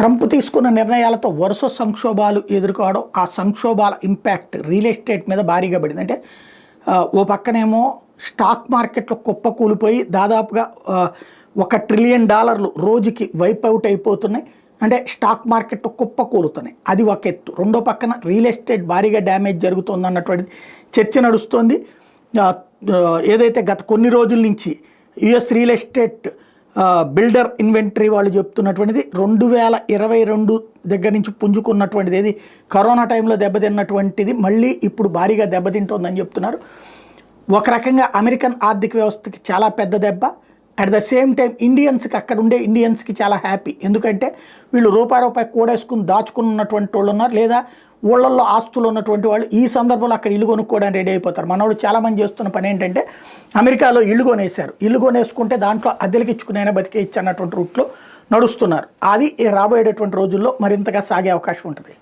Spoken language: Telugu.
ట్రంప్ తీసుకున్న నిర్ణయాలతో వరుస సంక్షోభాలు ఎదుర్కోవడం, ఆ సంక్షోభాల ఇంపాక్ట్ రియల్ ఎస్టేట్ మీద భారీగా పడింది. అంటే ఓ పక్కనేమో స్టాక్ మార్కెట్లో కుప్పకూలిపోయి దాదాపుగా $1 ట్రిలియన్ రోజుకి వైప్ అవుట్ అయిపోతున్నాయి. అంటే స్టాక్ మార్కెట్ కుప్పకూలుతున్నాయి. అది ఒక ఎత్తు. రెండో పక్కన రియల్ ఎస్టేట్ భారీగా డ్యామేజ్ జరుగుతుంది అన్నటువంటిది చర్చ నడుస్తోంది. ఏదైతే గత కొన్ని రోజుల నుంచి US real estate builder inventory వాళ్ళు చెప్తున్నటువంటిది 2022 దగ్గర నుంచి పుంజుకున్నటువంటిది, ఏది కరోనా టైంలో దెబ్బతిన్నటువంటిది మళ్ళీ ఇప్పుడు భారీగా దెబ్బతింటోందని చెప్తున్నారు. ఒక రకంగా అమెరికన్ ఆర్థిక వ్యవస్థకి చాలా పెద్ద దెబ్బ. అట్ ద సేమ్ టైం ఇండియన్స్కి, అక్కడ ఉండే ఇండియన్స్కి చాలా హ్యాపీ. ఎందుకంటే వీళ్ళు రూపాయి కూడేసుకుని దాచుకున్నటువంటి వాళ్ళు ఉన్నారు, లేదా ఊళ్ళల్లో ఆస్తులు ఉన్నటువంటి వాళ్ళు ఈ సందర్భంలో అక్కడ ఇల్లు కొనుక్కోవడానికి రెడీ అయిపోతారు. మనోడు చాలామంది చేస్తున్న పని ఏంటంటే అమెరికాలో ఇల్లు కొనేశారు, ఇల్లు కొనేసుకుంటే దాంట్లో అద్దెలకి ఇచ్చుకునైనా బతికే ఇచ్చన్నటువంటి రూట్లో నడుస్తున్నారు. అది రాబోయేటటువంటి రోజుల్లో మరింతగా సాగే అవకాశం ఉంటుంది.